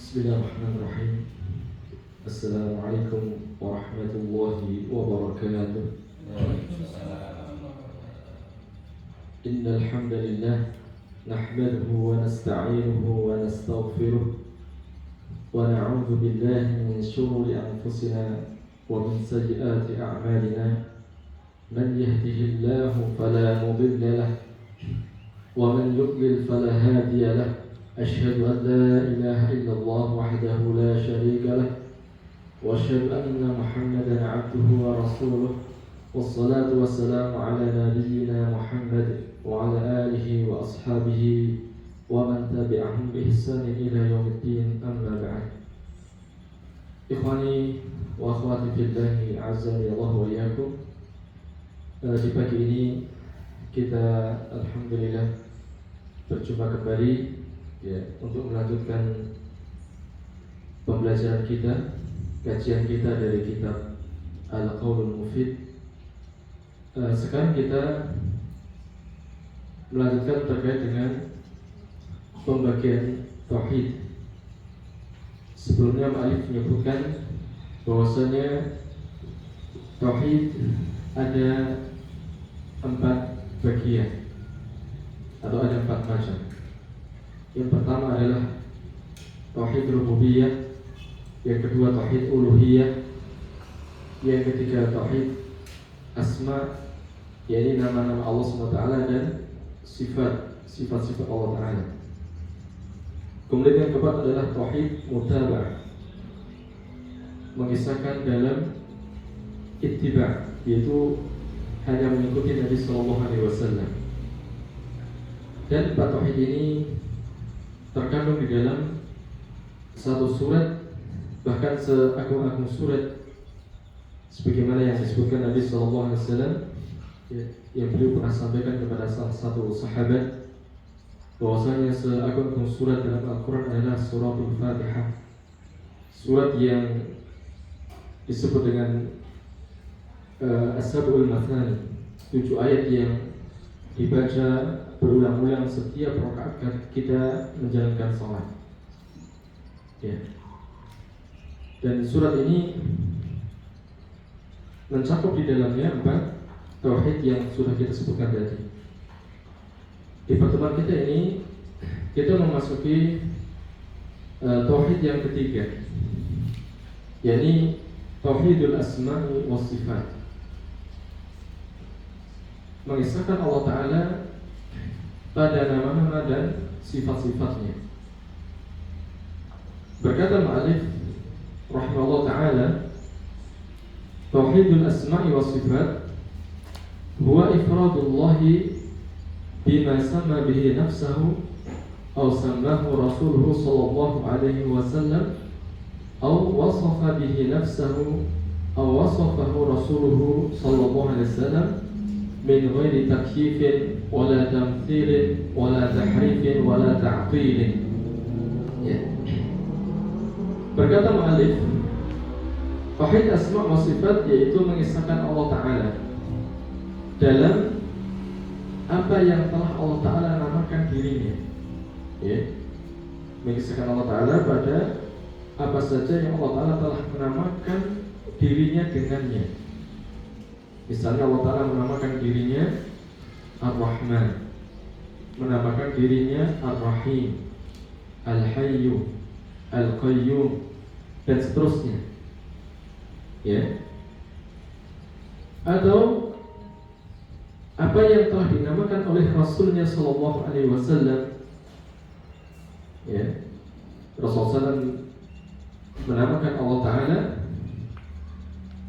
Bismillahirrahmanirrahim. Assalamualaikum warahmatullahi wabarakatuh. Innal hamdalillah nahmaduhu wa nasta'inuhu wa nastaghfiruh wa na'udzu billahi min shururi anfusina wa min sayyiati a'malina. Man yahdihillahu fala mudilla lahu wa man yudlil fala hadiya lahu. أشهد أن لا إله إلا الله وحده لا شريك له وأشهد أن محمدا عبده ورسوله والصلاة والسلام على نبينا محمد وعلى آله وأصحابه ومن تبعهم بإحسان إلى يوم الدين أما بعد. إخواني وأخواتي في الله أعزني الله وإياكم. Di pagi ini kita alhamdulillah berjumpa kembali untuk melanjutkan pembelajaran kita, kajian kita dari kitab Al-Qaulul Mufid. Sekarang kita melanjutkan terkait dengan pembagian tauhid. Sebelumnya Ma'alif menyebutkan bahwasanya tauhid ada 4 bagian atau ada 4 macam. Yang pertama adalah tauhid rububiyah, yang kedua tauhid uluhiyah, yang ketiga tauhid asma, yaitu nama-nama Allah SWT dan sifat-sifat Allah Ta'ala. Kemudian yang keempat adalah tauhid mutaba'ah, mengisahkan dalam ittiba', yaitu hanya mengikuti Nabi SAW. Dan 4 tauhid ini terkandung di dalam satu surat, bahkan seagung-agung surat, sebagaimana yang disebutkan Nabi SAW, yang beliau pernah sampaikan kepada salah satu sahabat, bahwasanya seagung-agung surat dalam Al-Quran adalah suratul Fatihah, surat yang disebut dengan As-Sab'ul Mathani, 7 ayat yang dibaca berulang-ulang setiap rakaat kita menjalankan sholat. Dan surat ini mencakup di dalamnya 4 tauhid yang sudah kita sebutkan tadi. Di pertemuan kita ini kita memasuki tauhid yang ketiga, yakni tauhidul asma'i was sifat, mengisahkan Allah Ta'ala pada nama-nama dan sifat-sifatnya. Berkata Ma'alif rahimahullah ta'ala, tauhidul asma'i wa sifat huwa ifradullahi bima sama bihi nafsahu aw sammahu rasuluhu sallallahu alaihi wasallam aw wasafa bihi nafsahu aw wasafahu rasuluhu sallallahu alaihi wasallam min ghairi takyifin wala tamthilin wala tahrifin wala ta'tilin. Berkata Mu'allif, tauhid asma' wa sifat yaitu mengisahkan Allah Ta'ala dalam apa yang telah Allah Ta'ala namakan dirinya, mengisahkan Allah Ta'ala pada apa saja yang Allah Ta'ala telah menamakan dirinya dengannya. Misalnya Allah Ta'ala menamakan dirinya Ar-Rahman, menamakan dirinya Ar-Rahim, Al-Hayyu, Al-Qayyum, dan seterusnya. Atau apa yang telah dinamakan oleh Rasulnya Sallallahu Alaihi Wasallam. Rasulullah SAW menamakan Allah Ta'ala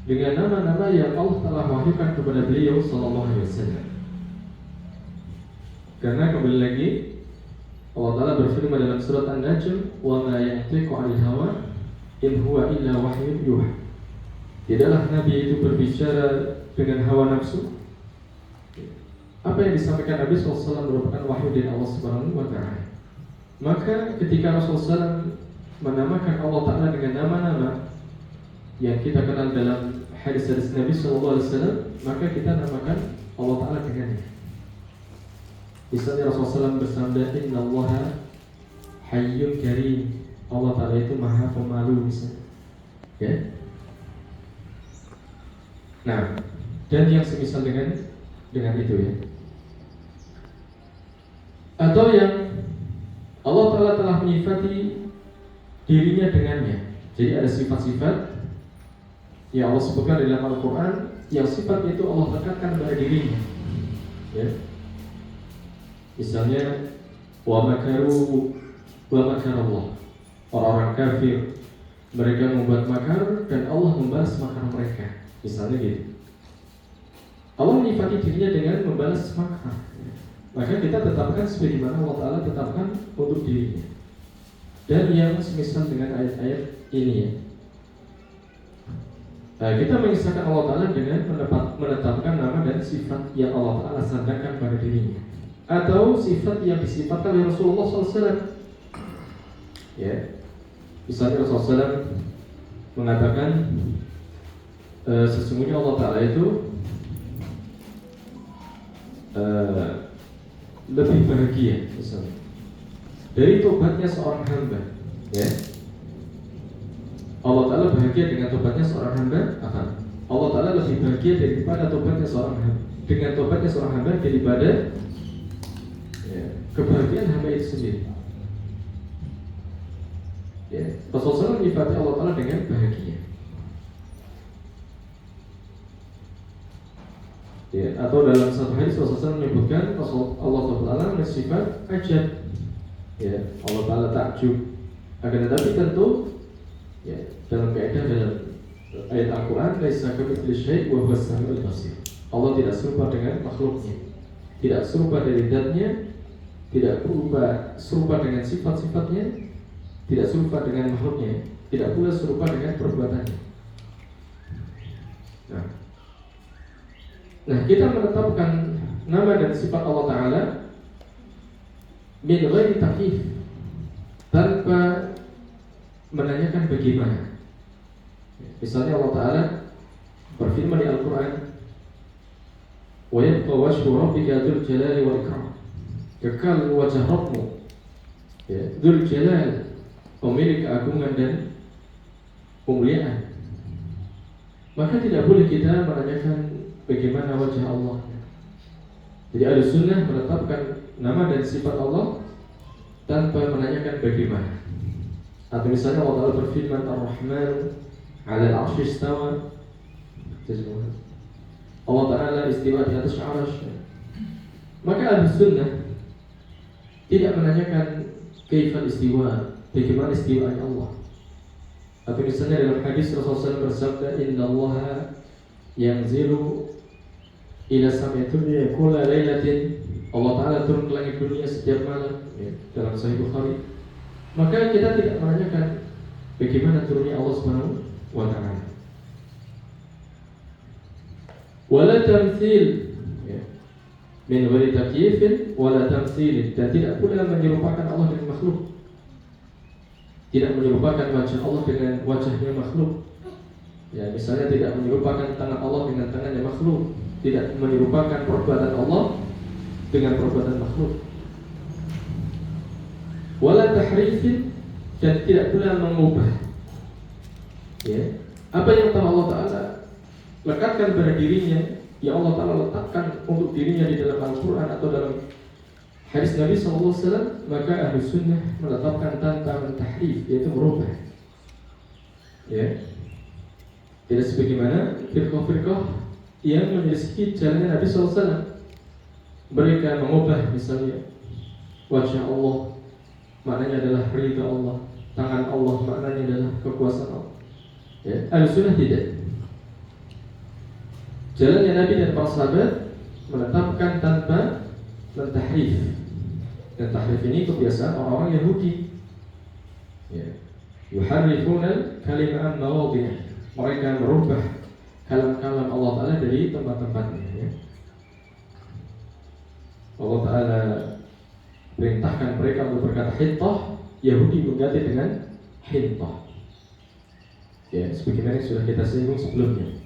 dengan nama-nama yang Allah telah wahyukan kepada beliau Sallallahu Alaihi Wasallam. Karena kembali lagi Allah Ta'ala berfirman dalam surat An-Najm, wa ma yantiqu 'anil hawa in huwa illa wahyun yuha. Tidaklah Nabi itu berbicara dengan hawa nafsu. Apa yang disampaikan Nabi SAW merupakan wahyu dari Allah Subhanahu wa Ta'ala. Maka ketika Rasulullah SAW menamakan Allah Ta'ala dengan nama-nama yang kita kenal dalam hadis-hadis Nabi SAW, maka kita namakan Allah Ta'ala dengannya. Misalnya Rasulullah SAW bersabda, Inna Allaha hayyun karim Allah Ta'ala itu maha pemalu misalnya, ya. Nah, dan yang semisal dengan itu ya. Atau yang Allah Ta'ala telah menyifati dirinya dengannya. Jadi ada sifat-sifat yang Allah sebutkan dalam Al-Quran, yang sifatnya itu Allah lekatkan pada dirinya, ya. Misalnya wa makaru wa makarallah, orang-orang kafir mereka membuat makar dan Allah membalas makar mereka, misalnya gitu. Allah menyifati dirinya dengan membalas makar, maka kita tetapkan sebagaimana Allah Ta'ala tetapkan untuk dirinya. Dan yang semisal dengan ayat-ayat ini ya, kita mengisahkan Allah Ta'ala dengan menetapkan nama dan sifat yang Allah Ta'ala sandarkan pada dirinya, atau sifat yang disifatkan oleh Rasulullah SAW. Ya, misalnya Rasulullah SAW mengatakan sesungguhnya Allah Ta'ala itu lebih bahagia misalnya dari tobatnya seorang hamba, ya. Allah Ta'ala bahagia dengan tobatnya seorang hamba, Allah Ta'ala lebih bahagia daripada tobatnya seorang hamba, dengan tobatnya seorang hamba daripada kebahagiaan hamba itu sendiri. Ya, Rasulullah SAW menyifati Allah Ta'ala dengan bahagia. Ya, atau dalam satu hadis Rasulullah SAW menyebutkan Allah Ta'ala bersifat ajab. Ya, Allah Ta'ala takjub. Akan tetapi tentu ya, dalam kaidah dalam ayat Al-Quran, laisa kamitslihi syai' wa huwas samiul basir. Allah tidak serupa dengan makhluknya, tidak serupa dari zatnya, tidak serupa dengan sifat-sifatnya, tidak serupa dengan makhluknya, tidak pula serupa dengan perbuatannya. Nah, kita menetapkan nama dan sifat Allah Ta'ala min ghairi takyif, tanpa menanyakan bagaimana. Misalnya Allah Ta'ala berfirman di Al-Quran, wa yabqa wajhu rabbika dzul jalali wal ikram, kekal wajah Rabbmu, ya, dzul jalal, pemilik keagungan dan kemuliaan. Maka tidak boleh kita menanyakan bagaimana wajah Allah. Jadi Ahlussunnah menetapkan nama dan sifat Allah tanpa menanyakan bagaimana. Atau misalnya Allah Ta'ala berfirman Ar-Rahman 'ala al-'arsy istawa, Allah Ta'ala istiwa di atas 'arsy. Maka Ahlussunnah tidak menanyakan kaifal istiwa, bagaimana istiwanya Allah. Atau misalnya dalam hadis Rasulullah SAW bersabda, innallaha yanzilu ila samai dunya kulla lailatin, Allah Ta'ala turun ke langit dunia setiap malam, ya, dalam Sahih Bukhari. Maka kita tidak menanyakan bagaimana turunnya Allah Subhanahu wa Ta'ala. Wala tamthil, ya, min ghairi takyifin wala tamthil, dan tidak pula menyerupakan Allah dengan makhluk. Tidak menyerupakan wajah Allah dengan wajahnya makhluk. Ya, misalnya tidak menyerupakan tangan Allah dengan tangannya makhluk, tidak menyerupakan perbuatan Allah dengan perbuatan makhluk. Wala tahrifin, dan tidak pula mengubah, ya, apa yang telah Allah Ta'ala lekatkan pada dirinya, yang Allah Ta'ala letakkan untuk dirinya di dalam Al-Quran atau dalam hadis Nabi SAW, maka Ahlussunnah menetapkan tanpa mentahrif, yaitu merubah, ya. Tidak sebagaimana firqah-firqah yang menyelisihi jalannya Nabi SAW. Mereka mengubah misalnya wajah Allah maknanya adalah ridha Allah, tangan Allah maknanya adalah kekuasaan Allah, ya. Ahlussunnah tidak. Jalannya Nabi dan para sahabat menetapkan tanpa mentahrif. Dan tahrif ini kebiasaan orang-orang Yahudi, ya. Yuharrifuna kalimah mawadhi'ah, mereka merubah kalam-kalam Allah Ta'ala dari tempat-tempatnya, ya. Allah Ta'ala perintahkan mereka untuk berkata hittah, Yahudi mengganti dengan hintah, ya, sebagaimana yang sudah kita singgung sebelumnya.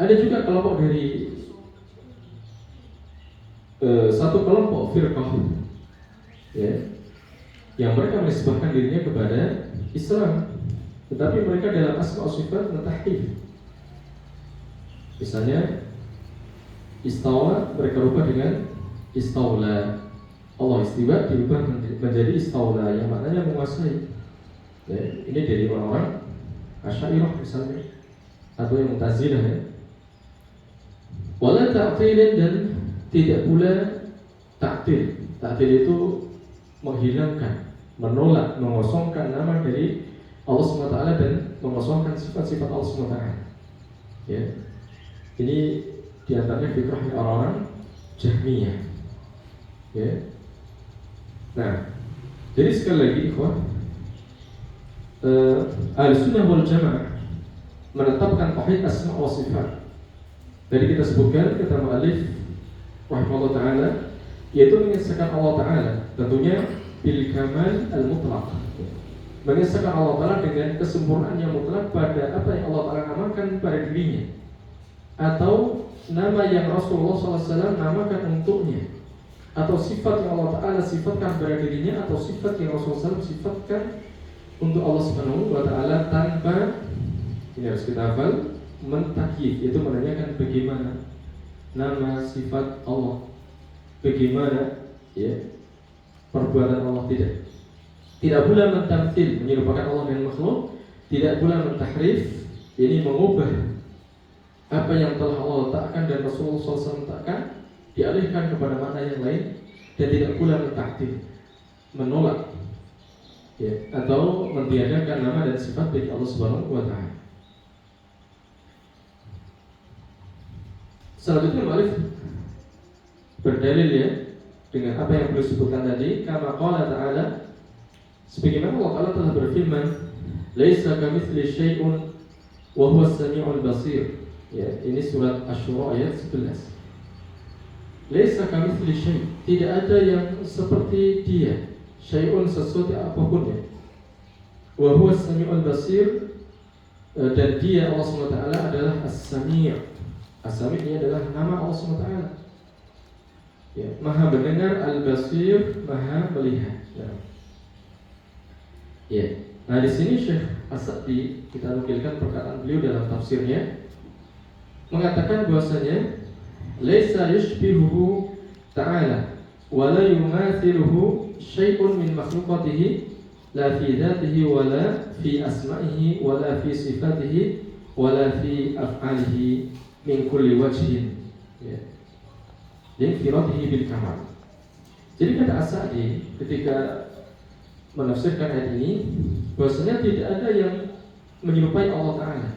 Ada juga kelompok dari satu kelompok firqah, ya, yang mereka menisbahkan dirinya kepada Islam, tetapi mereka dalam asma wa sifat mentahrif. Misalnya istawa mereka rubah dengan istaula. Allah istiwa dirubah menjadi istaula yang maknanya menguasai. Ya, ini dari orang-orang Asy'ariyah misalnya atau yang Mu'tazilah ya. Wala ta'tilin, dan tidak pula ta'til. Ta'til itu menghilangkan, menolak, mengosongkan nama dari Allah SWT dan mengosongkan sifat-sifat Allah SWT. Ya. Ini diantaranya fikrahnya orang-orang Jahmiyah. Ya. Nah, jadi sekali lagi ikhwah, Ahlussunnah wal Jamaah menetapkan tauhid asma wa sifat. Tadi kita sebutkan kata mu'allif rahimahullah ta'ala, yaitu mengesahkan Allah Ta'ala tentunya bil kamal al mutlaq, mengesahkan Allah Ta'ala dengan kesempurnaan yang mutlak pada apa yang Allah Ta'ala namakan pada dirinya atau nama yang Rasulullah SAW namakan untuknya, atau sifat yang Allah Ta'ala sifatkan pada dirinya, atau sifat yang Rasulullah SAW sifatkan untuk Allah Subhanahu wa Ta'ala tanpa, ini harus kita hafal, mentakyif, yaitu menanyakan bagaimana nama sifat Allah, bagaimana ya perbuatan Allah. Tidak pula mentamtsil, menyerupakan Allah dengan makhluk, tidak pula mentahrif, ini mengubah apa yang telah Allah letakkan dan Rasulullah SAW letakkan, dialihkan kepada makna yang lain, dan tidak pula mentakdir, menolak ya, atau mentiadakan nama dan sifat bagi Allah Subhanahu wa Ta'ala. Selanjutnya mu'allif berdalil ya dengan apa yang beliau sebutkan tadi, kama qala ta'ala, sebagaimana Allah Ta'ala telah berfirman, laisa kamitsli syai'un wa huwa as-sami'ul basir. Ya, ini surat Asy-Syura ayat 11. Laisa kamitsli syai', tidak ada yang seperti dia. Syai'un, sesuatu apapun ya. Wa huwa as-sami'ul basir, dan dia Allah SWT adalah as-sami'. As-sami' ini adalah nama Allah SWT. Ya, Maha mendengar, al-basir, Maha melihat. Ya. Nah, di sini Syekh As-Sa'di, kita nukilkan perkataan beliau dalam tafsirnya, mengatakan bahwasanya laisa yushbihuhu ta'ala wa la yumathiluhu syai'un min makhluqatihi la fi dzatihi wa la fi asma'ihi wa la fi sifatihi wa la fi af'alihi min kulli wajhin, ya, infiradihi bil kamal. Jadi kata As-Sa'di ketika menafsirkan ayat ini, bahwasanya tidak ada yang menyerupai Allah Ta'ala.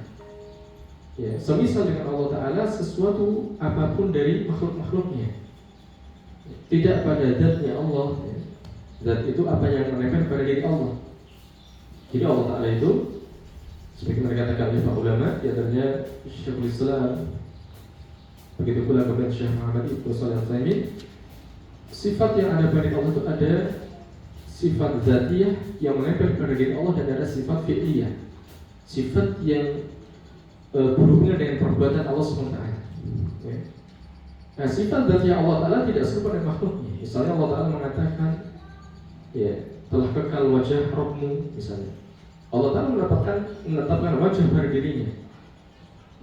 Ya, semisal dengan Allah Ta'ala sesuatu apapun dari makhluk-makhluknya. Tidak pada zatnya Allah ya. Zat itu apa yang menempel pada diri Allah. Jadi Allah Ta'ala itu seperti mereka katakan oleh para ulama, diantaranya Syekhul Islam, begitu pula kemudian Syekh Muhammad Ibnu Shalih Al-Utsaimin, sifat yang ada pada Allah itu ada sifat zatiyah yang menempel pada diri Allah, dan ada sifat fi'liyah, sifat yang berhubungan dengan perbuatan Allah SWT. Ya. Nah, sifat zatiyah Allah Ta'ala tidak serupa dengan makhluknya. Misalnya Allah Ta'ala mengatakan, ya, telah kekal wajah Rabbmu, misalnya. Allah Ta'ala menetapkan wajah pada dirinya.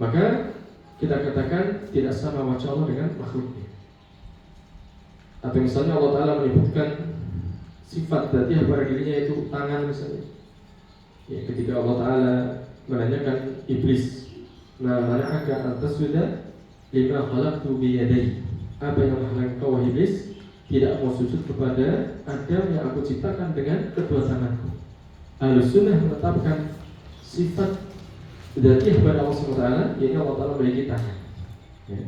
Maka kita katakan tidak sama wajah Allah dengan makhluknya. Atau misalnya Allah Ta'ala menyebutkan sifat zatiyah pada dirinya itu tangan misalnya. Ya, ketika Allah Ta'ala menanyakan iblis, ma mana'aka an tasjuda lima khalaqtu bi yadayya, apa yang menghalangi kau wahai iblis tidak mau sujud kepada Adam yang aku ciptakan dengan kedua tanganku. Ahlussunnah menetapkan sifat dzatiyah kepada Allah SWT, yaitu Allah Ta'ala memiliki tangan ya.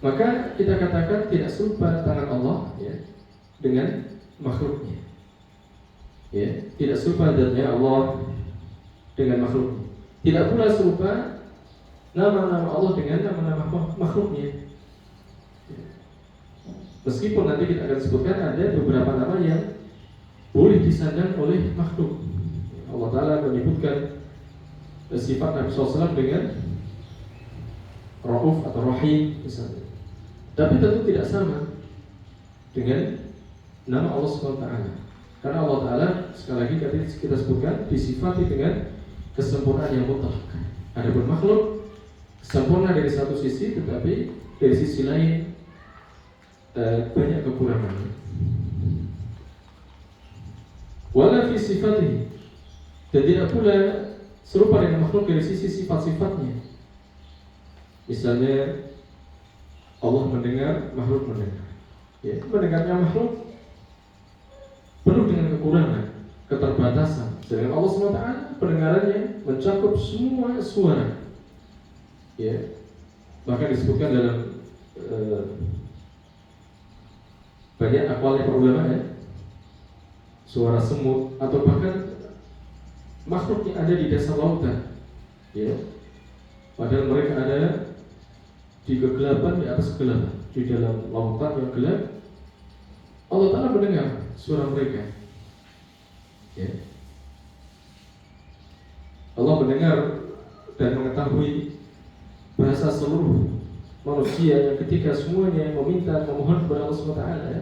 Maka kita katakan tidak serupa tangan Allah ya, dengan makhluknya ya. Tidak serupa dzatnya Allah dengan makhluknya. Tidak pula serupa nama-nama Allah dengan nama-nama makhluknya. Meskipun nanti kita akan sebutkan ada beberapa nama yang boleh disandang oleh makhluk. Allah Ta'ala menyebutkan sifat Nabi SAW dengan Rauf atau Rahim misalnya. Tapi tentu tidak sama dengan nama Allah SWT. Karena Allah Ta'ala sekali lagi kita sebutkan disifati dengan kesempurnaan yang mutlak. Adapun makhluk sempurna dari satu sisi, tetapi dari sisi lain banyak kekurangannya. Wala fi sifatihi, dan tidak pula serupa dengan makhluk dari sisi sifat-sifatnya. Misalnya Allah mendengar, makhluk mendengar. Ya, mendengarnya makhluk penuh dengan kekurangan, keterbatasan. Sedangkan Allah SWT pendengarannya mencakup semua suara. Ya, bahkan disebutkan dalam banyak aqwalnya para ulama ya, suara semut atau bahkan makhluk yang ada di dasar lautan, ya, padahal mereka ada di kegelapan, di atas kegelapan, di dalam lautan yang gelap, Allah Ta'ala mendengar suara mereka, ya. Allah mendengar dan mengetahui bahasa seluruh manusia yang ketika semuanya meminta, memohon kepada Allah SWT, ya.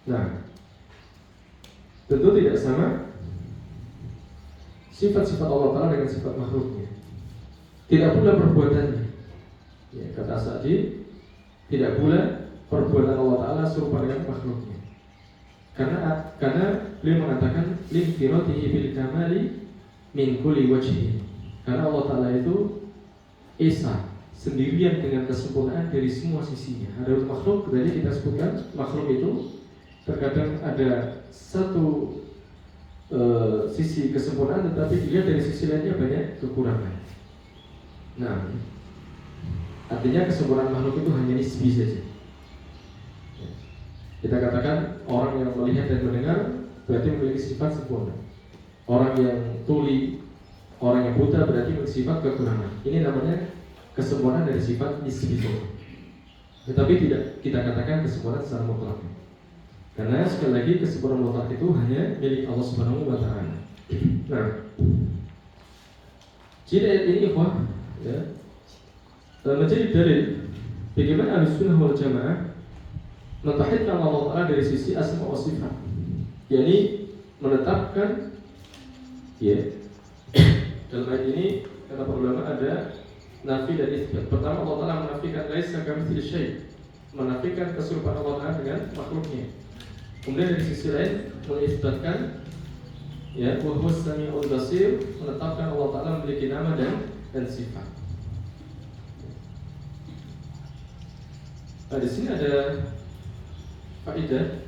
Nah, tentu tidak sama sifat-sifat Allah Ta'ala dengan sifat makhluknya. Tidak pula perbuatannya, ya, kata Sa'di, tidak pula perbuatan Allah Ta'ala serupa dengan makhluknya. Karena beliau mengatakan limfiratihi bil kamali min kulli wajhi. Karena Allah Ta'ala itu esa, sendirian dengan kesempurnaan dari semua sisinya. Ada makhluk, tadi kita sebutkan makhluk itu terkadang ada satu sisi kesempurnaan, tetapi dilihat dari sisi lainnya banyak kekurangan. Nah, artinya kesempurnaan makhluk itu hanya nisbi saja. Kita katakan orang yang melihat dan mendengar berarti memiliki sifat sempurna. Orang yang tuli, orang yang buta berarti memiliki sifat kekurangan. Ini namanya kesempurnaan dari sifat nisbi itu. Tetapi tidak kita katakan kesempurnaan secara mutlak. Karena sekali lagi kesempurnaan mutlak itu hanya milik Allah Subhanahu wa Ta'ala. Nah, jadi ayat ini ya, menjadi dalil bagaimana Ahlussunnah wal Jamaah mentauhidkan Allah Ta'ala dari sisi asma wa sifat, yakni menetapkan, ya, dalam ayat ini kata para ulama ada nafi dan itsbat. Pertama, Allah Ta'ala menafikan laisa kamitslihi syai', menafikan keserupaan Allah Ta'ala dengan makhluknya. Kemudian dari sisi lain mengisbatkan, ya, wa huwas samiul basir, menetapkan Allah Ta'ala memiliki nama dan sifat. Nah, di sini ada faedah.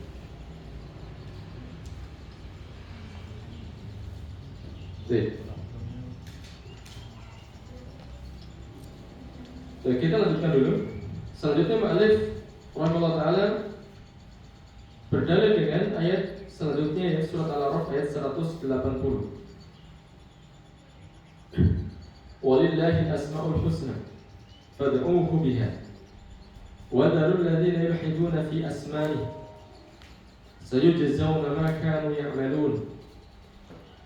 Kita lanjutkan dulu. Selanjutnya mu'allif rahimahullah ta'ala berdalil dengan ayat selanjutnya, ya, surat Al-A'raf ayat 180. Walillahi asma'ul husna fad'uuhu biha wa dharul ladzina yulhiduna fi asma'ihi sayujzauna ma kanu ya'malun.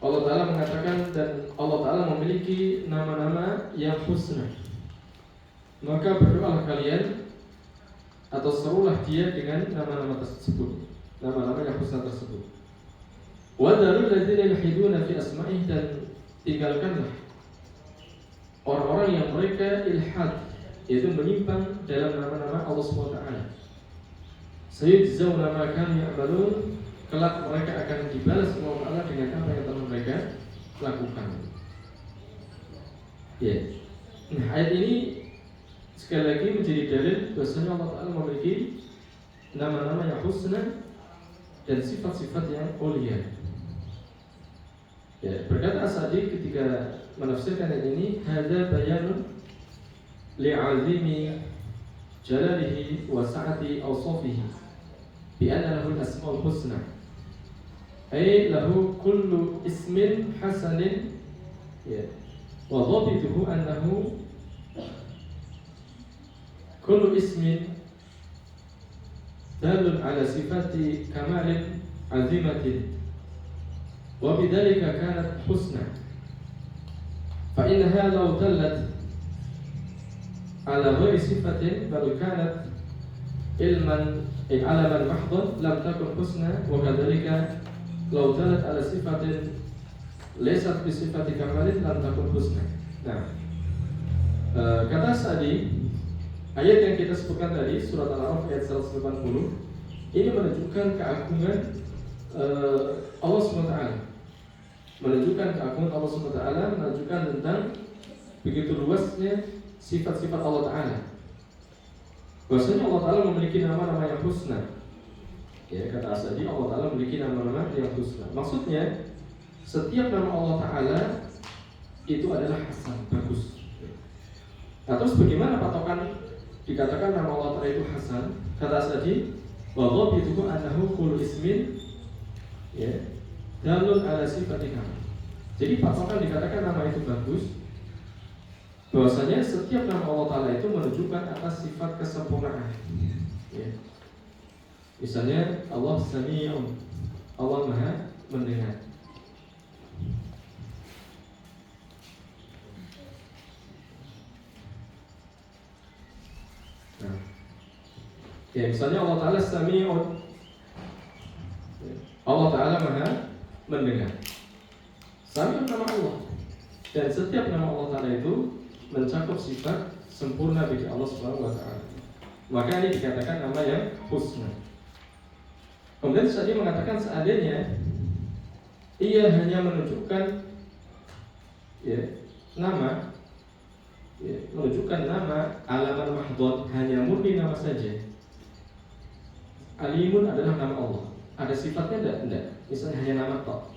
Allah Ta'ala mengatakan, dan Allah Ta'ala memiliki nama-nama yang husna, maka berdoalah kalian atau serulah dia dengan nama-nama tersebut, nama-nama yang husna tersebut. Wa dharul ladzina yulhiduna fi asma'ihi, dan tinggalkanlah orang-orang yang mereka ilhad, yaitu menyimpang dalam nama-nama Allah SWT. Sayujzauna ma kanu ya'malun, kelak mereka akan dibalas Allah Ta'ala dengan apa yang telah mereka lakukan. Ya. Nah, ayat ini sekali lagi menjadi dalil bahwasanya Allah Ta'ala memiliki nama-nama yang husna dan sifat-sifat yang mulia. Ya, berkata As-Sa'di ketika menafsirkan ayat ini, hadza bayanun li'azimi jalalihi wa sa'ati awsafihi bi anna lahu al-asmaul husna, ay lahu kullu ismin hasanin, ya, wa dhabituhu annahu kullu ismin dalun ala sifati kamalin azimatin wa bidzalika kanat husna, fa innaha law dallat ala ghairi sifatin bal kanat ilman alaman mahdhan lam takun husna wa kadzalika law dalat ala sifatin laysat bi sifati kamalin lam takun husna. Nah, kata Sa'di, ayat yang kita sebutkan tadi surat Al-A'raf ayat 180 ini menunjukkan keagungan Allah SWT, menunjukkan keagungan Allah SWT, menunjukkan tentang begitu luasnya sifat-sifat Allah Ta'ala. Bahwasanya Allah Ta'ala memiliki nama-nama yang husna. Ya, kata As-Sa'di, Allah Ta'ala memiliki nama-nama yang husna. Maksudnya setiap nama Allah Ta'ala itu adalah hasan, bagus. Nah, terus bagaimana patokan dikatakan nama Allah Ta'ala itu hasan? Kata As-Sa'di, wa dhabituhu annahu kullu ismin ya dalun ala sifatika. Jadi patokan dikatakan nama itu bagus, bahwasanya setiap nama Allah Ta'ala itu menunjukkan atas sifat kesempurnaan. Ya. Misalnya Allah Sami'un, Allah Maha mendengar. Nah, ya misalnya Allah Ta'ala Sami'un, Allah Ta'ala Maha mendengar. Sami'un nama Allah, dan setiap nama Allah Ta'ala itu mencakup sifat sempurna bagi Allah Subhanahu wa Ta'ala. Maka ini dikatakan nama yang husna. Kemudian tadi mengatakan seandainya ia hanya menunjukkan ya, nama ya, menunjukkan nama alaman mahdhon, hanya murni nama saja. Alimun adalah nama Allah. Ada sifatnya enggak? Misalnya hanya nama tok.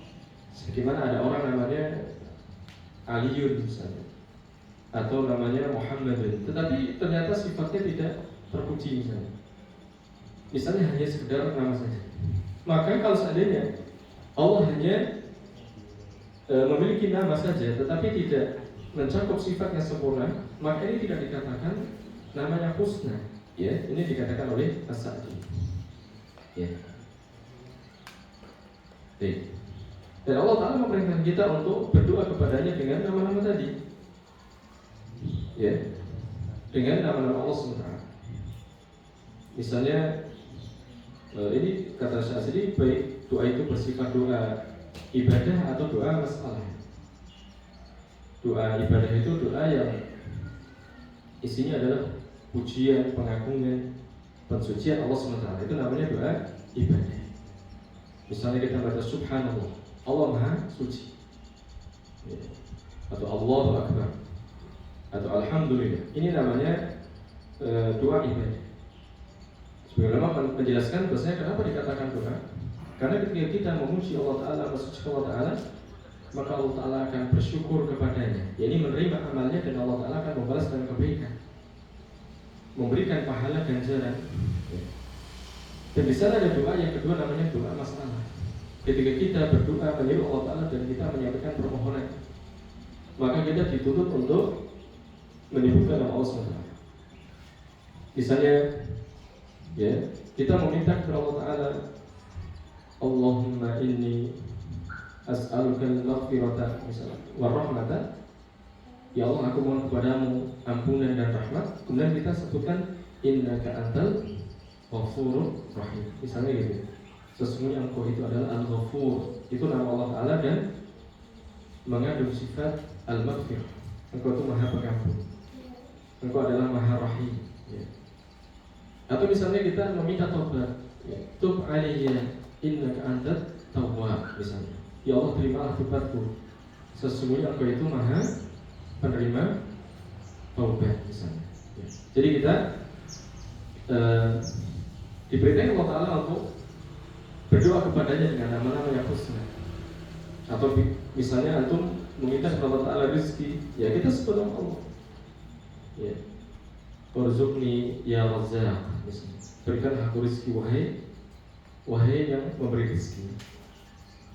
Sebagaimana ada orang namanya Aliyun misalnya, atau namanya Muhammadun, tetapi ternyata sifatnya tidak terpuji misalnya. Misalnya hanya sekedar nama saja. Maka kalau seandainya Allah hanya memiliki nama saja, tetapi tidak mencakup sifat yang sempurna, maka ini tidak dikatakan namanya husna. Ya, ini dikatakan oleh As-Sa'di. Ya. Dan Allah Ta'ala memerintahkan kita untuk berdoa kepadanya dengan nama-nama tadi. Ya, dengan nama-nama Allah SWT. Misalnya ini kata Syahsidi, baik doa itu bersifat doa ibadah atau doa masalah. Doa ibadah itu doa yang isinya adalah pujian, pengagungan, pensucian Allah SWT. Itu namanya doa ibadah. Misalnya kita baca Subhanallah, Allah Maha Suci, ya. Atau Allahu Akbar, atau Alhamdulillah. Ini namanya doa ibadah. Sebagaimana menjelaskan bahasanya kenapa dikatakan doa. Karena ketika kita memuji Allah Ta'ala, mensucikan Allah Ta'ala, maka Allah Ta'ala akan bersyukur kepadanya. Jadi menerima amalnya dan Allah Ta'ala akan membalas dengan kebaikan, memberikan pahala ganjaran. Dan di sana ada doa yang kedua namanya doa masalah. Ketika kita berdoa menyeru Allah Ta'ala dan kita menyampaikan permohonan, maka kita dituntut untuk menyebutkan nama Allah SWT. Misalnya, ya, kita meminta kepada Allah Ta'ala, Allahumma inni as'aluka al-maghfirata misalnya warahmata, ya Allah aku mohon kepadamu ampunan dan rahmat. Kemudian kita sebutkan innaka antal ghafurur rahim, misalnya gitu. Sesungguhnya engkau itu adalah al-ghafur, itu nama Allah Ta'ala dan mengandung sifat al-maghfirah. Engkau itu maha pengampun, engkau adalah maha rahim, ya. Atau misalnya kita meminta taubat, ya, tub alayya innaka antat tawwab misalnya, ya Allah terimalah taubatku, sesungguhnya engkau itu maha penerima taubat misalnya, ya. Jadi kita diperintahkan Allah Ta'ala untuk berdoa kepadanya dengan nama-nama yang husna. Atau misalnya antum meminta kepada Allah Ta'ala rezeki, ya kita sebut nama Allah, ya, Warzuqni ya Razzaq misalnya, berikan aku rezeki wahai yang memberi rezeki.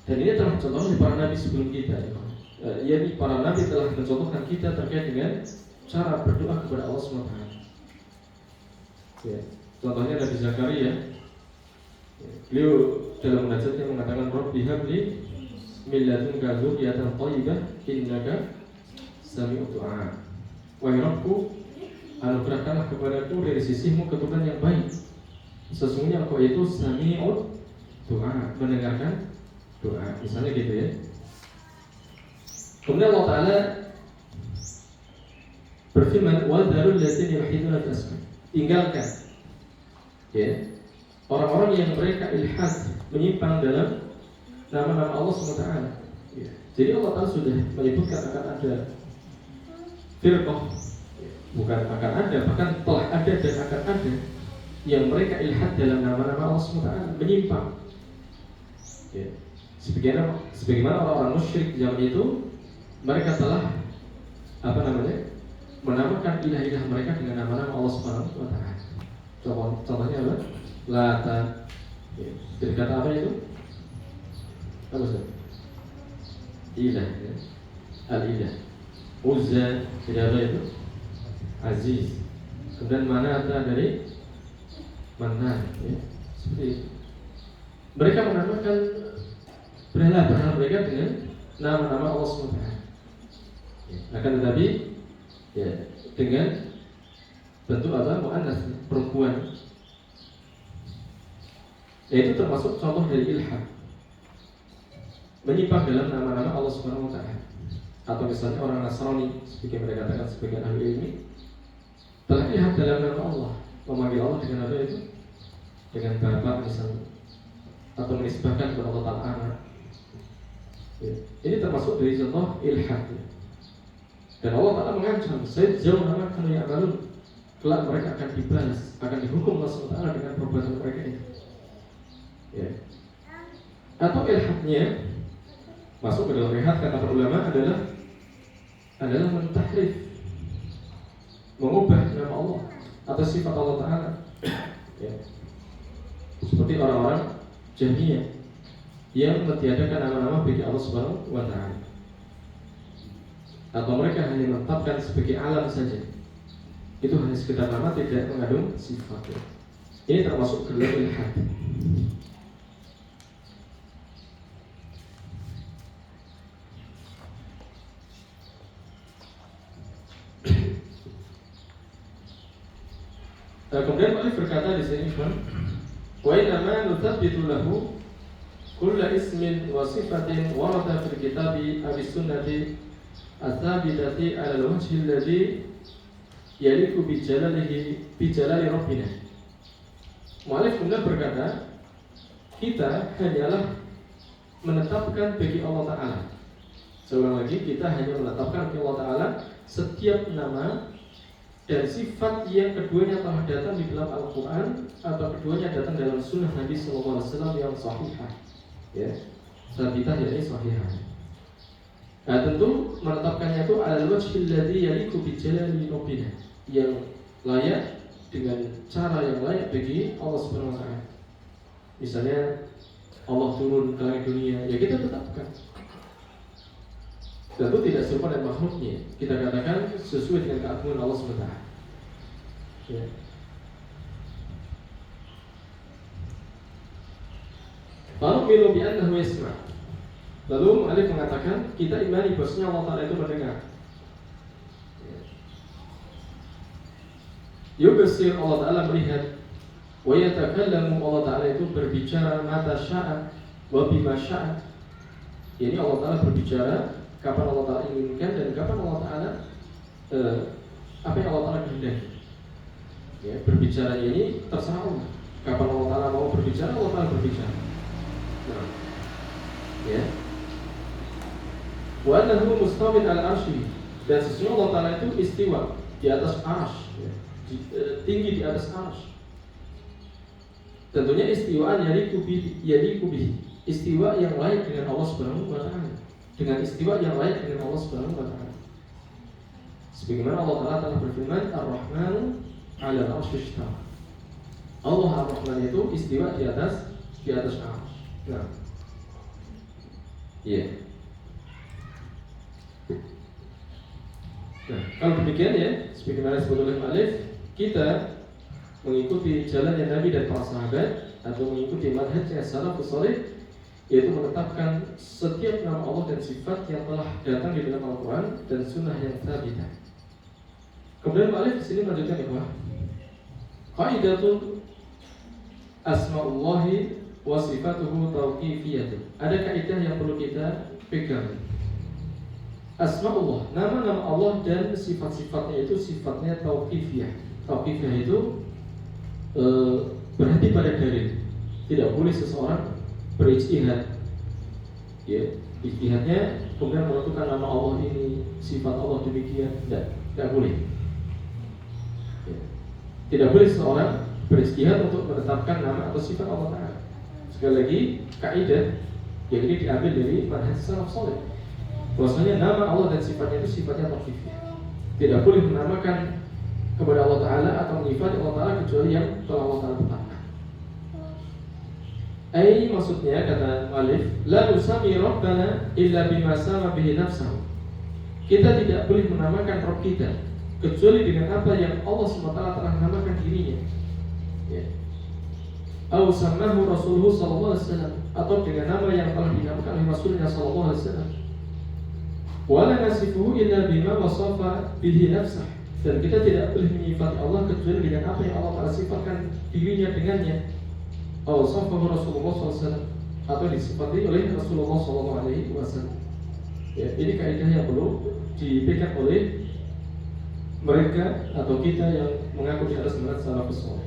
Dan ini telah contohnya para nabi sebelum kita, ya. Para nabi telah mencontohkan kita terkait dengan cara berdoa kepada Allah SWT. Ya, contohnya Nabi Zakaria, ya, beliau dalam munajatnya mengatakan Rabbi habli min ladunka dzurriyyatan thayyibah innaka sami'ud du'a. Wahai Rabbku, anugerahkanlah kepadaku dari sisimu keturunan yang baik, Sesungguhnya Engkau itu sami'ud doa, mendengarkan doa. Misalnya gitu ya. Kemudian Allah Ta'ala berfirman, wa dzarul ladzina yulhiduna fi asma'i. Tinggalkan ya orang-orang yang mereka ilhad, menyimpang dalam nama-nama Allah SWT ya. Jadi Allah Ta'ala sudah menyebutkan akan ada firqah, bukan akan ada, bahkan telah ada dan akan ada yang mereka ilhad dalam nama-nama Allah SWT, menyimpang ya. Sebagaimana orang-orang musyrik zaman itu, mereka telah menamakan ilah-ilah mereka dengan nama-nama Allah Subhanahu wa Ta'ala. Contohnya apa? Lata. Ya. Dari kata apa itu? Apa sih? Ilah. Ya. Al-ilah. Uzza. Dari apa itu? Aziz. Kemudian Manata dari Manan. Ya. Seperti itu. Mereka menamakan berhala-berhala mereka dengan nama-nama Allah Subhanahu wa Ta'ala. Ya. Akan tetapi ya, dengan bentuk apa? Mu'annas, perempuan. Yaitu termasuk contoh dari ilhad, menyimpang dalam nama-nama Allah Subhanahu wa Ta'ala. Atau misalnya orang Nasrani, seperti mereka katakan sebagian ahli ilmi, telah ilhad dalam nama Allah, memanggil Allah dengan apa itu? Dengan Bapa misalnya, atau menisbahkan kepada Allah Ta'ala. Ya. Ini termasuk dari contoh ilhad ya. Dan Allah Ta'ala mengancam, saya jauh nama kanu ya'malun, kelak mereka akan dibalas, akan dihukum Allah SWT dengan perbuatan mereka itu ya. Atau ilhadnya masuk ke dalam ilhad, kata para ulama adalah mentahrif, mengubah nama Allah atau sifat Allah Ta'ala ya. Seperti orang-orang Jahmiyah yang mentiadakan nama-nama bagi Allah Subhanahu wa Ta'ala, atau mereka hanya menetapkan sebagai alam saja, itu hanya sekedar nama, tidak mengandung sifat ya. Ini termasuk ke dalam ilhad. Kemudian Malik berkata di sini, wa inna nutsabbitu lahu kulla ismin wa sifatin warada fil kitabi abi sunnati ats-tsabitati 'ala al-wajhi alladhi yaliqu bi jalali rabbina. Malik kemudian berkata, kita hanyalah menetapkan bagi Allah Ta'ala. Seulang lagi, kita hanya menetapkan bagi Allah Ta'ala setiap nama dan sifat yang keduanya telah datang di dalam Al-Quran atau keduanya datang dalam sunnah Nabi SAW yang sahihah ya, sabitah yakni sahihah. Nah tentu menetapkannya itu al-wajhil ladzi yaliqu bi jalali rabbina, yang layak dengan cara yang layak bagi Allah Subhanahu wa Ta'ala. Misalnya Allah turun ke langit dunia, ya kita tetapkan. Tentu tidak serupa dengan makhluknya, kita katakan sesuai dengan keagungan Allah SWT ya. Lalu milu bi'annahu yasma'. Lalu Malik mengatakan, kita imani bahwasanya Allah Ta'ala itu mendengar ya. Yubsir, Allah Ta'ala melihat. Wa yatakallamu, Allah Ta'ala itu berbicara mata sya'a wa bima sya'a. Ini Allah Ta'ala berbicara kapan Allah Ta'ala inginkan dan kapan Allah Ta'ala apa yang Allah Ta'ala kehendaki ya. Berbicara ini terserah Allah. Kapan Allah Ta'ala mau berbicara, Allah Ta'ala berbicara nah, ya. Wa annahu mustawin al-arsy, dan sesungguhnya Allah Ta'ala itu istiwa di atas arsy ya. Tinggi di atas arsy. Tentunya istiwaan yaliqu bihi, istiwa yang layak dengan Allah Subhanahu wa Ta'ala, dengan istiwa yang layak dengan Allah Subhanahu wa Ta'ala. Sebagaimana Allah Ta'ala telah berfirman, Ar-Rahmanu 'ala al-'arsy istawa. Allah Ar-Rahman itu istiwa di atas arsy. Nah. Iya. Nah, kalau demikian ya, sebagaimana disebut oleh Malik, kita mengikuti jalannya Nabi dan para sahabat, atau mengikuti manhajnya salafus saleh, yaitu menetapkan setiap nama Allah dan sifat yang telah datang di dalam Al-Quran dan sunnah yang thabitah. Kemudian Malik di sini melanjutkan bahwa qaidatun asmaullahi wa sifatuhu tauqifiyatun. Ada kaidah yang perlu kita pegang. Asmaullah, nama-nama Allah dan sifat-sifatnya itu sifatnya tauqifiyah. Tauqifiyah itu berhenti pada dalil. Tidak boleh seseorang berijtihad. Ya, ijtihadnya kemudian menentukan nama Allah ini, sifat Allah demikian, tidak boleh. Ya. Tidak boleh seseorang berijtihad untuk menetapkan nama atau sifat Allah Ta'ala. Sekali lagi, kaidah yang ini diambil dari manhaj salaf saleh. Bahwasanya nama Allah dan sifatnya itu sifatnya tauqifiyah. Tidak boleh menamakan kepada Allah Ta'ala atau menyifati Allah Ta'ala kecuali yang telah Allah Ta'ala tetapkan. Maksudnya kata Alif, la nusami rabbana illa bima sama bihi nafsahu. Kita tidak boleh menamakan Rabb kita kecuali dengan apa yang Allah SWT telah menamakan dirinya. Ya. Au samahu Rasulullah sallallahu alaihi wasallam, atau dengan nama yang telah dinamakan oleh Rasulnya sallallahu alaihi wasallam. Wala nasifuhu illa bima wasafa bihi nafsah. Dan kita tidak boleh menyifati Allah kecuali dengan apa yang Allah telah sifatkan dirinya dengannya. Au wasafahu Rasulullah sallallahu alaihi wasallam, atau disifati oleh Rasulullah sallallahu alaihi wasallam. Ya, ini kaidah yang perlu dipegang oleh mereka atau kita yang mengaku di atas manhaj salafus saleh.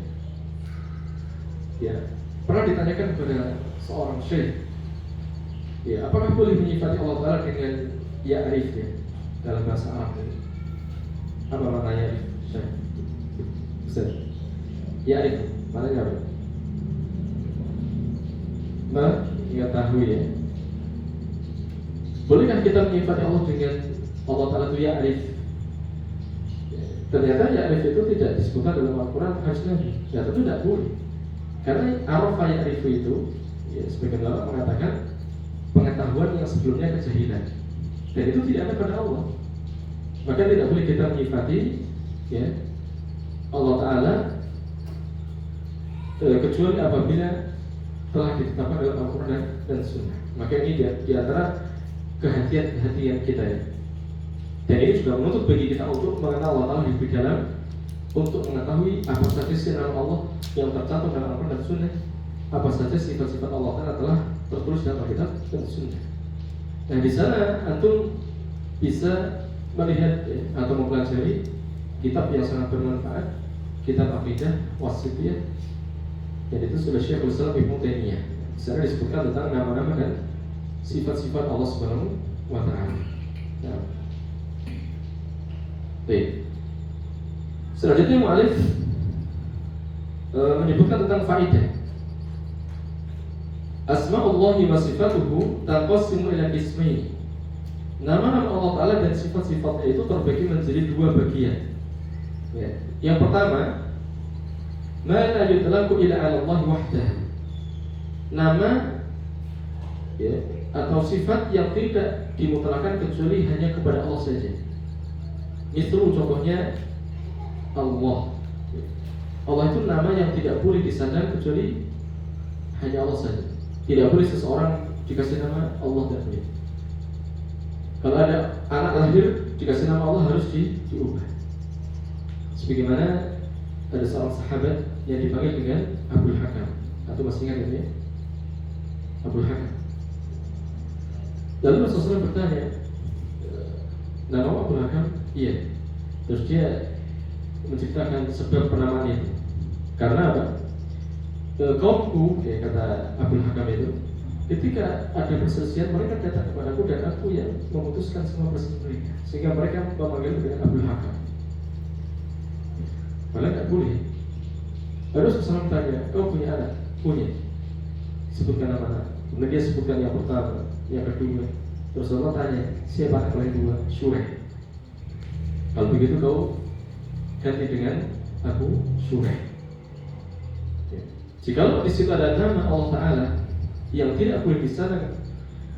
Ya, pernah ditanyakan kepada seorang syekh, ya, apakah boleh menyifati Allah Ta'ala dengan ya'rif ya dalam bahasa Arab ini? Apa maknanya syekh? Ustaz, ya'rif maknanya apa? Mengetahui ya. Bolehkah kita menyifati Allah dengan Allah Ta'ala itu ya'rif? Ternyata ya'rif itu tidak disebutkan dalam Al-Quran, hadis Nabi. Ya, tentu tidak boleh. Karena arafa ya'rifu itu, ya, sebagian ulama mengatakan pengetahuan yang sebelumnya kejahilan, dan itu tidak ada pada Allah. Maka tidak boleh kita menyifati ya Allah Ta'ala kecuali apabila telah ditetapkan dalam Al-Quran dan Sunnah. Maka ini di antara kehati-hatian kita ya. Dan ini juga menuntut bagi kita untuk mengenal Allah Ta'ala lebih dalam, untuk mengetahui apa saja sifat nama Allah yang tercantum dalam Al-Quran dan Sunnah, apa saja sifat-sifat Allah Ta'ala telah tertulis dalam Al-Kitab dan Sunnah. Nah, di sana antum bisa melihat ya, atau mempelajari kitab yang sangat bermanfaat, kitab Aqidah Wasithiyah, dan itu sudah Syekhul Islam Ibnu Taimiyah. Di sana disebutkan tentang nama-nama dan sifat-sifat Allah Subhanahu wa Ta'ala. Nah, baik. Selanjutnya mu'alif menyebutkan tentang faidah. Asma'ullahi wa sifatuhu tanqasimu ila qismaini. Nama-nama Allah Ta'ala dan sifat-sifatnya itu terbagi menjadi dua bagian ya. Yang pertama, ma la yutlaqu ila 'ala Allah wahdahu. Nama ya, atau sifat yang tidak dimutlakan kecuali hanya kepada Allah saja. Itu contohnya Allah. Allah itu nama yang tidak boleh disandang kecuali hanya Allah saja. Tidak boleh seseorang dikasih nama Allah, tidak boleh. Kalau ada anak lahir dikasih nama Allah harus diubah. Sebagaimana ada seorang sahabat yang dipanggil dengan Abdul Hakam. Atau masih ingat ini? Abdul Hakam. Lalu Rasulullah bertanya, nama Abdul Hakam? Iya. Terus dia menciptakan sebab penamaan itu. Karena apa? Kaumku, ya kata Abdul Hakam itu, ketika ada perselisihan mereka datang kepadaku dan aku yang memutuskan semua perselisihan mereka, sehingga mereka memanggil dengan Abdul Hakam. Padahal tidak boleh. Lalu seseorang tanya, kau punya anak? Punya. Sebutkan nama anak. Kemudian dia sebutkan yang pertama, yang kedua. Terus Allah tanya, siapa anak yang kedua? Syureh. Kalau begitu kau ganti dengan Abu Syureh. Ya. Jika di situ ada nama Allah Ta'ala yang tidak boleh disandang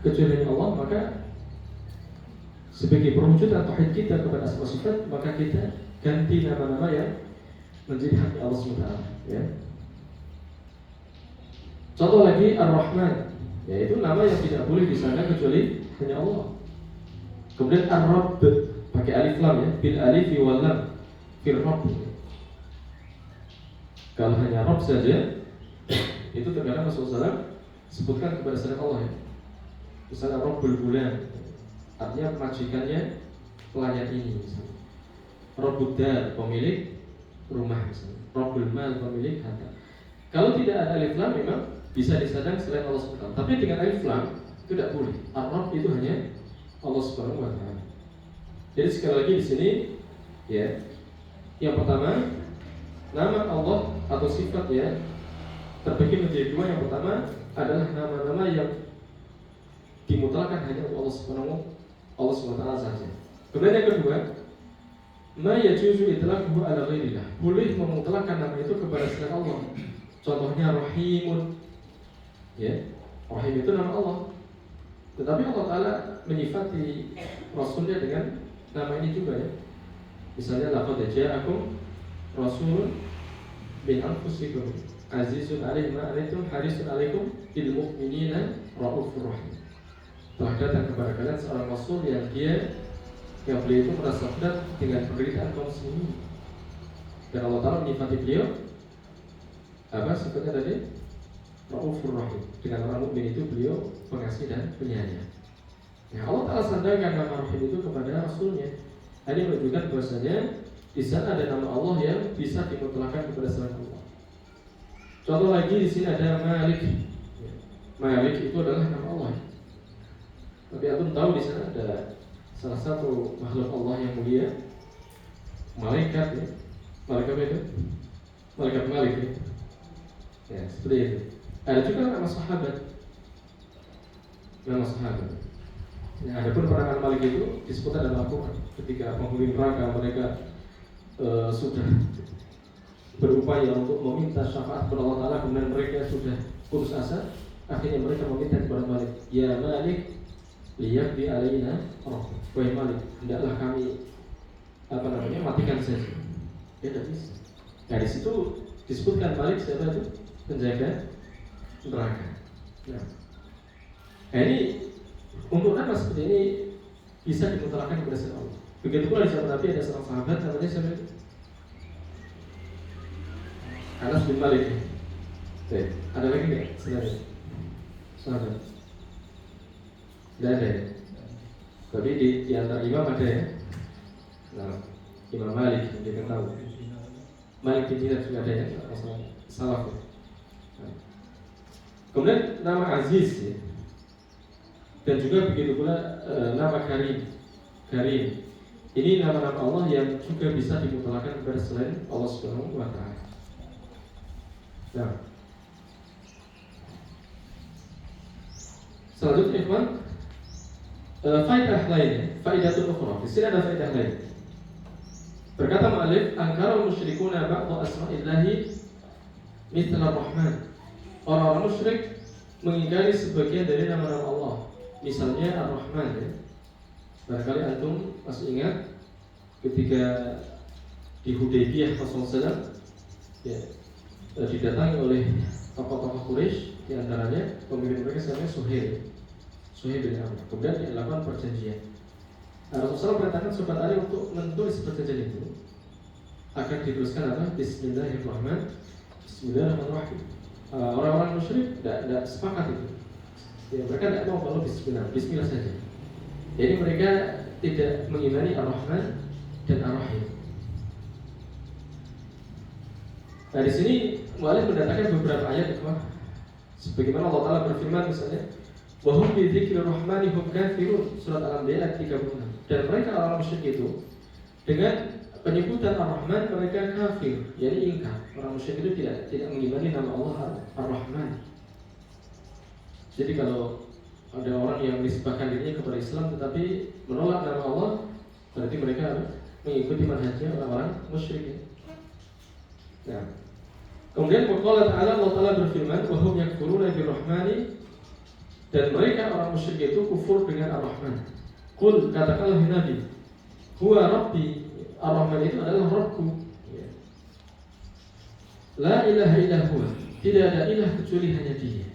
kecuali Allah, maka sebagai perwujudan tauhid kita kepada asma sifat, maka kita ganti nama-nama yang menjadi hak Allah SWT ya. Contoh lagi Ar-Rahman, yaitu nama yang tidak boleh disandang kecuali hanya Allah. Kemudian Ar-Rabb pakai alif lam ya, bil alif wal lam fil Rabb. Kalau hanya Rabb saja Itu terkadang Rasulullah SAW sebutkan kepada selain Allah ya. Misalnya Rabbul Bulan, artinya majikannya pelayan ini misalnya. Rabbud Dar, pemilik rumah misalnya. Rabbul Mal, pemilik harta. Kalau tidak ada alif lam memang bisa disadang selain Allah SWT. Tapi dengan alif lam itu tidak boleh. Ar-Rabb itu hanya Allah Subhanahu wa taala. Jadi sekali lagi di sini ya. Yang pertama, nama Allah atau sifat ya terbagi menjadi dua. Yang pertama adalah nama-nama yang dimutlakan hanya Allah Subhanahu wa taala saja. Kemudian yang kedua, ma yajuzu itlaquhu ala ghairillah. Boleh memutlakkan nama itu kepada selain Allah. Contohnya Rahimun. Ya, Rahim itu nama Allah. Tetapi Allah Ta'ala menyifati Rasulnya dengan nama ini juga ya. Misalnya laqad ja'akum rasulun min anfusikum azizun 'alaihi ma 'anittum harisun 'alaikum bil mu'minina raufur rahim. Telah datang kepada kalian seorang rasul yang beliau itu merasa berat dengan penderitaan kaum muslimin. Dan Allah Ta'ala menyifati beliau apa sifatnya tadi? Raufur rahim. Dengan orang mukmin itu beliau pengasih dan penyayang. Nah, Allah Ta'ala sandarkan nama Rahim itu kepada Rasulnya. Ini menunjukkan bahwasanya di sana ada nama Allah yang bisa dimutlakkan kepada selain Allah. Contoh lagi di sini ada Malik. Malik itu adalah nama Allah. Tapi antum tahu di sana ada salah satu makhluk Allah yang mulia, malaikat ya. Malaikat itu? Malaikat Malik ya. Ya, seperti itu. Ada juga nama sahabat. Nama sahabat. Ya, adapun perangan Malik itu disebutkan dalam Al-Quran. Ketika penghuni neraka mereka sudah berupaya untuk meminta syafaat kepada Allah Ta'ala, kemudian mereka sudah putus asa, akhirnya mereka meminta kepada Malik, ya Malik, liyaqdi alaina rabbuk. Wahai Malik, hendaklah kami matikan saja. Ya tidak bisa. Nah di situ disebutkan Malik siapa itu? Penjaga neraka. Nah ini untuk nama seperti ini bisa dimutlakan kepada selain Allah. Begitu pula di zaman Nabi ada seorang sahabat namanya siapa itu? Anas bin Malik. Oke, ada lagi nggak sebenarnya? Sahabat? Tidak ada ya? Tapi di antara imam ada ya? Nah, Imam Malik yang kita tahu. Malik bin Dinar juga ada ya? Salaf ya? Nah. Kemudian nama Aziz ya? Dan juga begitu pula nama Karim. Karim. Ini nama-nama Allah yang juga bisa dimutlakan kepada selain Allah Subhanahu wa taala. Nah. Selanjutnya ikhwan, faedah lainnya, faedatul ukhra. Di sini ada faedah lain. Berkata mu'allif, angkara musyrikuna ba'dha asma'illahi mithla Rahman. Orang-orang musyrik mengingkari sebagian dari nama-nama Allah. Misalnya Ar-Rahman ya. Barangkali antum masih ingat ketika di Hudaybiyah Rasulullah ya, didatangi oleh tokoh-tokoh Quraisy, di antaranya pemimpin mereka namanya Suhail bin Amr. Kemudian dilakukan perjanjian. Nah, Rasulullah mengatakan sahabat Ali untuk menulis perjanjian itu akan dituliskan apa? Bismillahirrahmanirrahim. Bismillahirrahmanirrahim. Orang-orang musyrik tidak sepakat itu. Ya, mereka tidak mau kalau Bismillah saja. Jadi mereka tidak mengimani Ar-Rahman dan Ar-Rahim. Nah di sini mu'allif mendatangkan beberapa ayat itu, sebagaimana Allah Ta'ala berfirman misalnya, wa hum bi dzikri rahmani hum kafirun, surat Al-Anbiya ayat 36. Dan mereka orang musyrik itu dengan penyebutan Ar-Rahman mereka kafir, yakni ingkar. Orang musyrik itu tidak mengimani nama Allah Ar-Rahman. Jadi kalau ada orang yang menisbahkan dirinya kepada Islam tetapi menolak nama Allah, berarti mereka mengikuti manhajnya orang-orang musyrik. Nah, kemudian Allah Ta'ala berfirman, wa hum yakfuruna bir-Rahmani, dan mereka orang musyrik itu kufur dengan Ar-Rahman. Qul, katakanlah Nabi, huwa Rabbi, Ar-Rahman itu adalah Rabbku. La ilaha illa huwa, tidak ada ilah kecuali hanya Dia.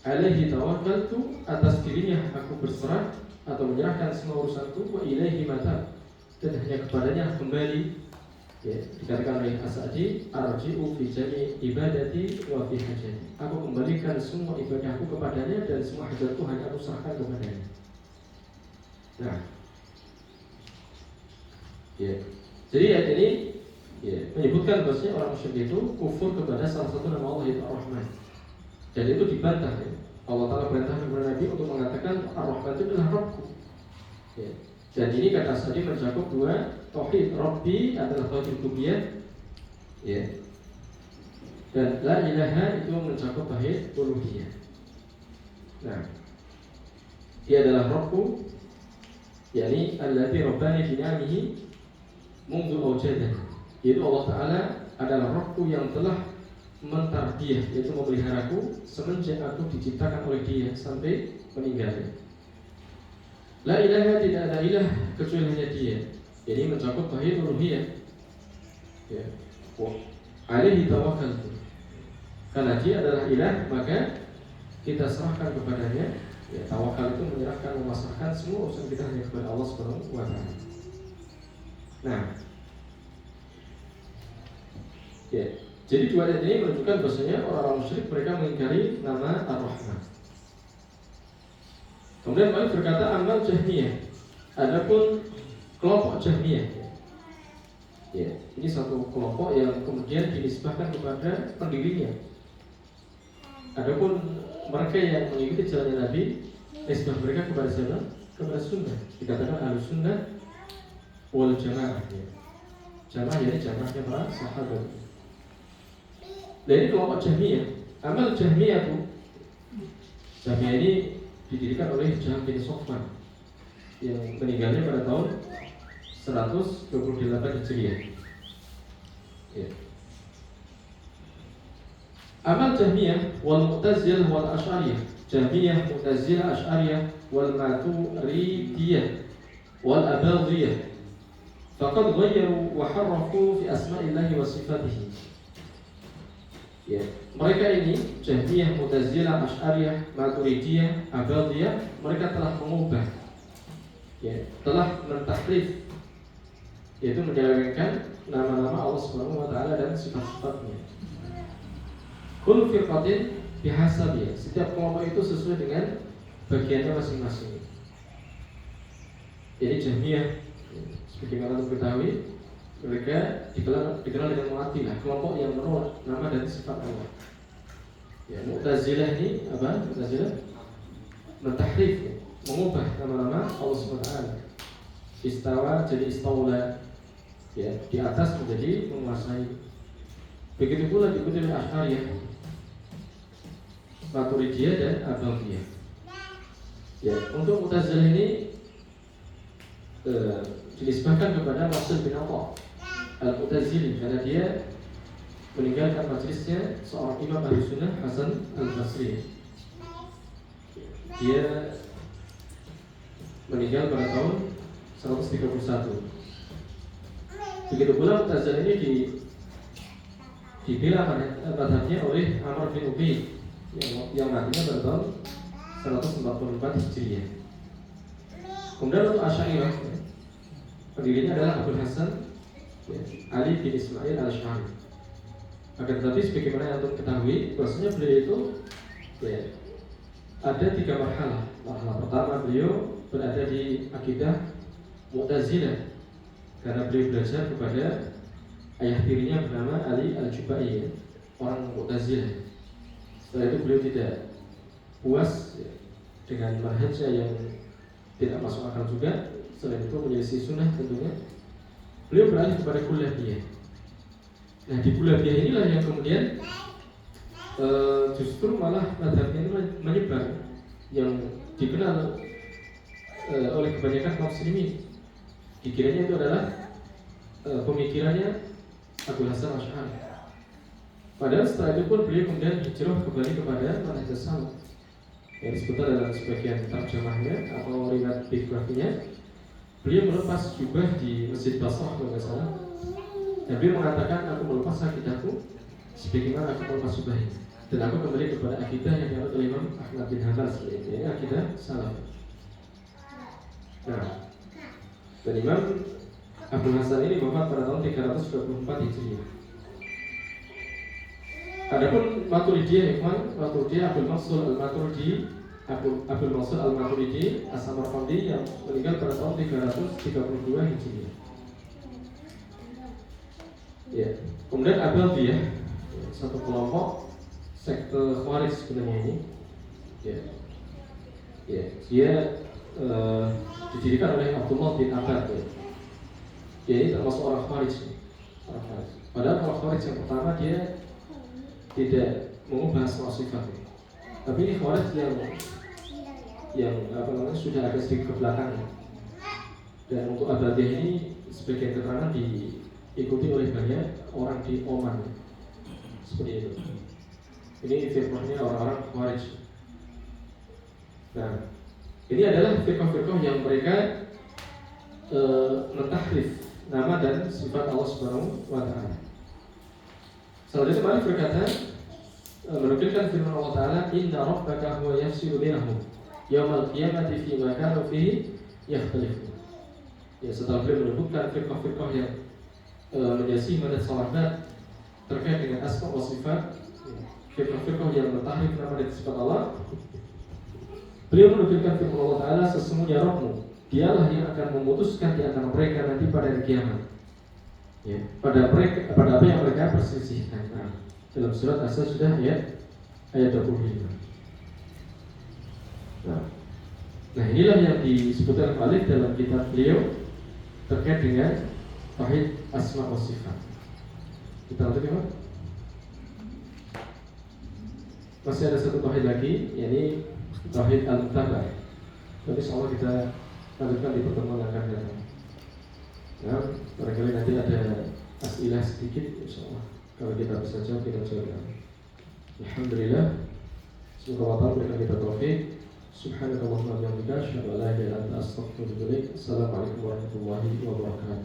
Alaihi tawakkaltu, atas dirinya aku berserah atau menyerahkan semua urusanku, wa ilaihi matab, dan hanya kepadanya kembali Ya, dikatakan oleh As-Sa'di, arji'u fi jami ibadati wa fi hajati. Aku kembalikan semua ibadahku kepadanya dan semua hajatku hanya aku serahkan kepadanya. Nah, ya. Jadi ayat ini menyebutkan bahwasanya orang musyrik itu kufur kepada salah satu nama Allah yaitu Ar-Rahman. Dan itu dibantah ya. Allah Ta'ala perintah kepada Nabi untuk mengatakan Ar-Rahman itu adalah Rabbku ya. Dan ini kata As-Sa'di mencakup dua tauhid. Rabbi adalah tauhid rububiyah ya. Dan la ilaha itu mencakup tauhid uluhiyah. Nah, dia adalah Rabbku, yakni alladzi rabbani bi ni'amihi mundu awjadani. Yaitu Allah Ta'ala adalah Rabbku yang telah mentarbiyah, yaitu memeliharaku semenjak aku diciptakan oleh Dia sampai meninggalnya. La ilaha, tidak ada ilah kecuali hanya Dia. Jadi mencakup tauhid uluhiyah. Ya. Alaihi tawakkaltu. Karena Dia adalah ilah, maka kita serahkan kepadanya. Ya, tawakal itu menyerahkan, memasrahkan semua urusan kita hanya kepada Allah Subhanahu wa Ta'ala. Nah, ya, jadi dua ayat ini menunjukkan bahwasanya orang-orang musyrik mereka mengingkari nama Ar-Rahman. Kemudian Malik berkata amal Jahmiyah. Adapun kelompok Jahmiyah, ya, ini satu kelompok yang kemudian dinisbahkan kepada pendirinya. Adapun mereka yang mengikuti jalannya Nabi, nisbah mereka kepada siapa? Kepada sunnah. Dikatakan Ahlus Sunnah wal Jamaah. Ya. Jamaah jadi jamaahnya para sahabat. Dari kelompok Jahmiyah, amal Jahmiyah itu, Jahmiyah ini didirikan oleh Jahm bin Safwan yang meninggalnya pada tahun 128 Hijriah. Ya. Amal Jahmiyah wal Mu'tazilah wal Asy'ariyah, Jahmiyah, Mu'tazilah, Asy'ariyah wal Maturidiyah wal Abadhiyah faqad ghayyaru wa harrafu fi asma'illahi wa sifatihi. Ya, mereka ini Jahmiyah, Mu'tazilah, Asy'ariyah, Maturidiyah, Abadhiyah, mereka telah mengubah, ya, telah mentahrif, yaitu menyelewengkan nama-nama Allah Subhanahu wa Ta'ala dan sifat-sifatnya. Kullu firqatin bihasabiha, setiap kelompok itu sesuai dengan bagiannya masing-masing. Jadi Jahmiyah, sebagaimana kita ketahui, mereka dikenal dengan Mu'attilah, kelompok yang menolak nama dan sifat Allah. Ya, Mu'tazilah ini apa? Mu'tazilah mentahrif, ya, mengubah nama-nama Allah Subhanahu wa Ta'ala. Istawa jadi istaula, ya, di atas menjadi menguasai. Begitu pula diikuti oleh Asy'ariyah, Maturidiyah dan Abadhiyah. Ya, untuk Mu'tazilah ini dinisbahkan kepada Wasil bin Atha Al-Mu'tazili karena dia meninggalkan majelisnya seorang imam Ahlus Sunnah Hasan Al-Basri. Dia meninggal pada tahun 131. Begitu pula Mu'tazilah ini dibela madhabnya oleh Amr bin Ubaid yang matinya pada tahun 144 Hijriah. Kemudian untuk Asy'ariyah, pendirinya adalah Abu Hasan, ya, Ali bin Ismail al-Syari. Akan tetapi sebagaimana yang untuk ketahui, bahwasanya beliau itu, ya, ada 3 marhalah. Marhalah pertama beliau berada di akidah Mu'tazilah karena beliau belajar kepada ayah tirinya bernama Ali al-Jubai, ya, orang Mu'tazilah. Setelah itu beliau tidak puas, ya, dengan manhajnya yang tidak masuk akal juga. Selain itu menyelisih sunnah tentunya, beliau beralih kepada Kullabiyah. Nah, di Kullabiyah inilah yang kemudian justru malah madhabnya ini menyebar, yang dikenal oleh kebanyakan kaum muslimin. Dikiranya itu adalah pemikirannya Abu Hasan Asy'ari. Padahal setelah itu pun beliau kemudian hijrah kembali kepada manhaj salaf. Yang disebutkan dalam sebagian terjemahnya atau riwayat biografinya, beliau melepas jubah di Masjid Basrah kalau nggak salah, dan beliau mengatakan, aku melepas akidahku sebagaimana aku melepas jubah ini, dan aku kembali kepada akidah yang dianut oleh Imam Ahmad bin Hanbal, yaitu akidah salaf. Nah, dan Imam Abdul Hasan ini wafat pada tahun 324 Hijriah. Adapun Maturidiyah, Maturidiyah Abdul Mansur Al-Maturidi, Abdul Mansur Al-Maturidi As-Samarqandi yang meninggal pada tahun 332 Hijriah. Ya. Kemudian Abadiyah, satu kelompok sekte Khawarij sebenarnya ini. Ya. Ya, dia didirikan oleh Abdullah bin Abbad. Ya. Dia ini termasuk orang Khawarij. Padahal kalau Khawarij yang pertama dia tidak mengubah asma sifat, tapi ini Khawarij yang sudah agak sedikit ke belakang. Dan untuk Abadiyah ini sebagian keterangan diikuti oleh banyak orang di Oman, seperti itu. Ini firqahnya orang-orang Khawarij. Nah, ini adalah firqah-firqah yang mereka mentahrif nama dan sifat Allah Subhanahu wa Ta'ala. Selanjutnya Malik berkata, menukilkan firman Allah Ta'ala, Inna rabbaka huwa yafsilu bainahum yaumal qiyamati fima kanu fihi yakhtalifun. Ya, setelah beliau menyebutkan firqah-firqah yang menyasih dan sahabat terkait dengan asma wa sifat, firqah-firqah yang mentahrif nama dan sifat Allah, beliau menukilkan firman Allah Ta'ala, sesungguhnya Rabbmu, dialah yang akan memutuskan di antara mereka nanti pada hari kiamat. Ya, pada apa yang mereka perselisihkan. Nah, dalam surat As-Sadd sudah ayat 25. Nah, inilah yang disebutkan Malik dalam kitab beliau terkait dengan tauhid asma wa sifat. Kita lanjut ya, masih ada satu tauhid lagi, yakni tauhid al-mutabah. Tapi insyaallah kita lanjutkan di pertemuan yang akan datang. Ya, barangkali nanti ada as'ilah sedikit, insyaallah. Kalau kita bisa jawab, kita jawab. Alhamdulillah. Semoga Allah berikan kita taufik. Subhanakallahumma wa bihamdika, asyhadu an la ilaha illa anta, astaghfiruka wa atubu ilaik. Assalamualaikum warahmatullahi wabarakatuh.